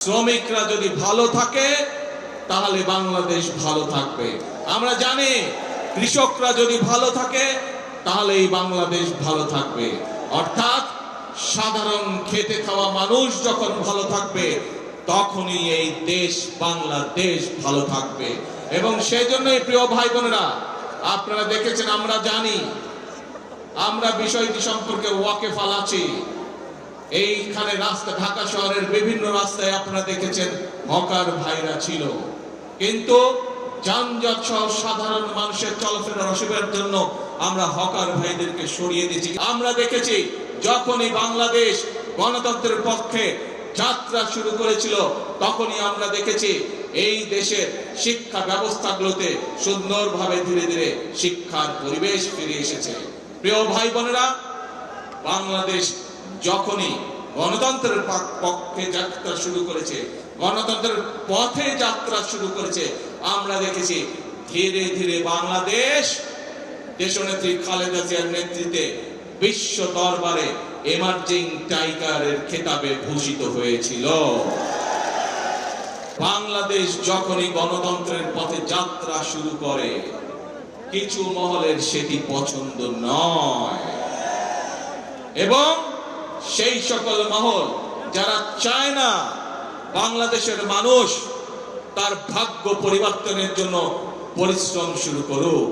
শ্রমিকরা যদি ভালো থাকে তাহলে বাংলাদেশ ভালো থাকবে। আমরা জানি কৃষকরা যদি ভালো থাকে তাহলে এই বাংলাদেশ ভালো থাকবে। অর্থাৎ সাধারণ খেটে খাওয়া মানুষ যখন ভালো থাকবে তখনই এই দেশ বাংলাদেশ ভালো থাকবে। এবং সেজন্যই প্রিয় ভাই বোনেরা, আপনারা দেখেছেন, আমরা জানি, আমরা বিষয়টি সম্পর্কে ওয়াকিফাল আছি। এইখানে রাস্তা, ঢাকা শহরের বিভিন্ন রাস্তায় আপনারা দেখেছেন হকার ভাইরা ছিল, কিন্তু যানজট সহ সাধারণ মানুষের চলাফেরার অসুবিধার জন্য আমরা হকার ভাইদেরকে সরিয়ে দিয়েছি। আমরা দেখেছি যখনই বাংলাদেশ গণতন্ত্রের পক্ষে যাত্রা শুরু করেছিল তখনই আমরা দেখেছি এই দেশের শিক্ষা ব্যবস্থাগুলোতে সুন্দরভাবে ধীরে ধীরে শিক্ষার পরিবেশ ফিরে এসেছে। প্রিয় ভাই বোনেরা, বাংলাদেশ যখনই গণতন্ত্রের পক্ষে যাত্রা শুরু করেছে, গণতন্ত্রের পথে যাত্রা শুরু করেছে, আমরা দেখেছি ধীরে ধীরে বাংলাদেশ দেশনেত্রী খালেদা জিয়ার নেতৃত্বে বিশ্ব দরবারে এমার্জিং টাইগারের খেতাবে ভূষিত হয়েছিল। বাংলাদেশ যখনই গণতন্ত্রের পথে যাত্রা শুরু করে কিছু মহলের সেটি পছন্দ নয়, এবং সেই সকল মহল যারা চায় না বাংলাদেশের মানুষ তার ভাগ্য পরিবর্তনের জন্য পরিশ্রম শুরু করুক,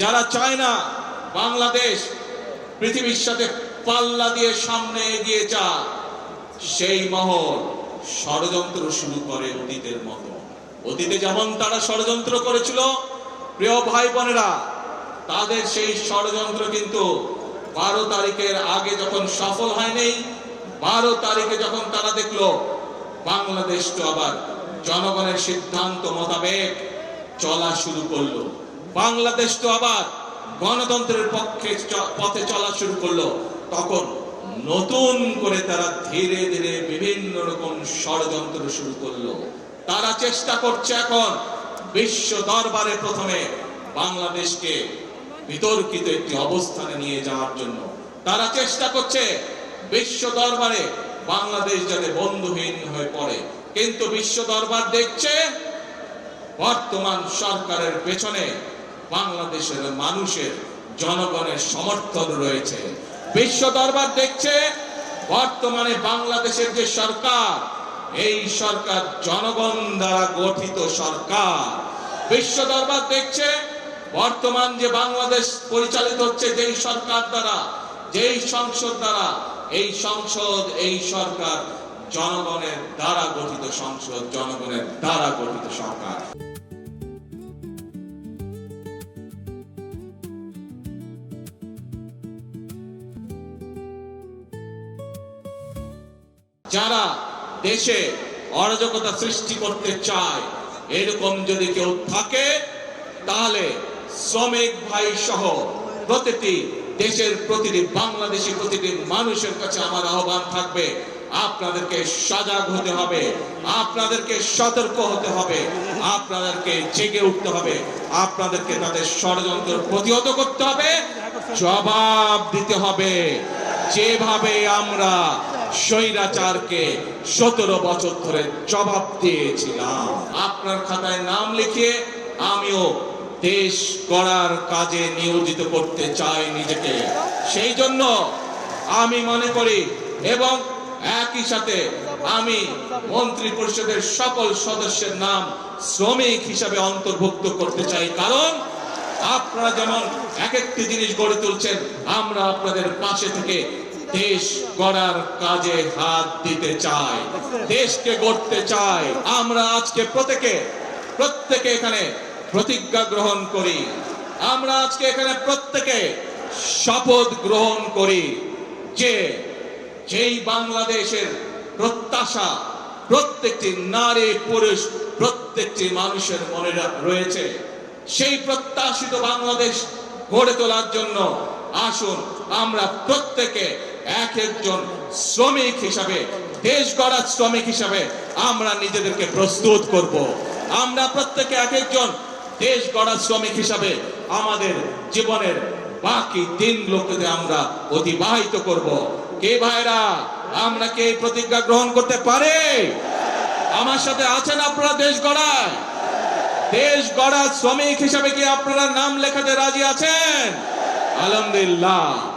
যারা চায় না বাংলাদেশ পৃথিবীর সাথে পাল্লা দিয়ে সামনে এগিয়ে যাক, সেই মহল ষড়যন্ত্র শুরু করে অতীতের মতো। অতীতে যেমন তারা ষড়যন্ত্র করেছিল, প্রিয় ভাই বোনেরা, তাদের সেই ষড়যন্ত্র কিন্তু 12 তারিখের আগে যখন সফল হয়নি, 12 তারিখে যখন তারা দেখলো বাংলাদেশ তো আবার জনগণের সিদ্ধান্ত মোতাবেক চলা শুরু করলো, বাংলাদেশ তো আবার গণতন্ত্রের পথে চলা শুরু করলো, তখন নতুন করে তারা ধীরে ধীরে বিভিন্ন রকম ষড়যন্ত্র শুরু করলো। তারা চেষ্টা করছে এখন বিশ্ব দরবারে প্রথমে বাংলাদেশকে বিতর্কিত একটি অবস্থানে নিয়ে যাওয়ার জন্য। তারা চেষ্টা করছে বিশ্ব দরবারে বাংলাদেশ যাতে বন্ধুহীন হয়ে পড়ে, কিন্তু বিশ্ব দরবার দেখছে বর্তমান সরকারের পেছনে বাংলাদেশের মানুষের, জনগণের সমর্থন রয়েছে। বিশ্ব দরবার দেখছে বর্তমানে বাংলাদেশের যে সরকার, এই সরকার জনগণ দ্বারা গঠিত সরকার। বিশ্ব দরবার দেখছে বর্তমান যে বাংলাদেশ পরিচালিত হচ্ছে যেই সরকার দ্বারা, যেই সংসদ দ্বারা, এই সংসদ, এই সরকার জনগণের দ্বারা গঠিত সংসদ, জনগণের দ্বারা গঠিত সরকার। যারা দেশে অরাজকতা সৃষ্টি করতে চায়, এরকম যদি কেউ থাকে তাহলে শ্রমিক ভাই সহ প্রতিটি দেশের প্রতিটি বাংলাদেশি প্রতিটি মানুষের কাছে আমার আহ্বান থাকবে, আপনাদেরকে সজাগ হতে হবে, আপনাদেরকে সতর্ক হতে হবে, আপনাদেরকে জেগে উঠতে হবে, আপনাদেরকে তাদের ষড়যন্ত্র প্রতিহত করতে হবে, জবাব দিতে হবে। যেভাবে আমরা স্বৈরাচারকে 17 বছর ধরে জবাব দিয়েছিলাম, আপনার খাতায় নাম লিখিয়ে আমিও দেশ গড়ার কাজে নিয়োজিত করতে চাই নিজেকে। সেই জন্য আমি মনে করি, এবং একই সাথে আমি মন্ত্রী পরিষদের সকল সদস্যের নাম শ্রমিক হিসাবে অন্তর্ভুক্ত করতে চাই, কারণ আপনারা যেমন এক একটি জিনিস গড়ে তুলছেন, আমরা আপনাদের পাশে থেকে দেশ গড়ার কাজে হাত দিতে চাই, দেশকে গড়তে চাই। আমরা আজকে প্রত্যেকে এখানে প্রতিজ্ঞা গ্রহণ করি, আমরা আজকে এখানে প্রত্যেকে শপথ গ্রহণ করি যে যেই বাংলাদেশের প্রত্যাশা প্রত্যেকটি নারী পুরুষ প্রত্যেকটি মানুষের মনে রয়েছে, সেই প্রত্যাশিত বাংলাদেশ গড়ে তোলার জন্য আসুন আমরা প্রত্যেকে এক একজন শ্রমিক হিসাবে, দেশ গড়ার শ্রমিক হিসাবে আমরা নিজেদেরকে প্রস্তুত করব। আমরা প্রত্যেকে এক একজন দেশ গড়ার শ্রমিক হিসাবে আমাদের জীবনের বাকি দিনগুলোকে আমরা অতিবাহিত করব। কে ভাইরা, আমরা কি এই প্রতিজ্ঞা গ্রহণ করতে পারি? আমার সাথে আছেন আপনারা দেশ গড়ায়? দেশ গড়ার শ্রমিক হিসাবে কি আপনারা নাম লেখাতে রাজি আছেন? আলহামদুলিল্লাহ।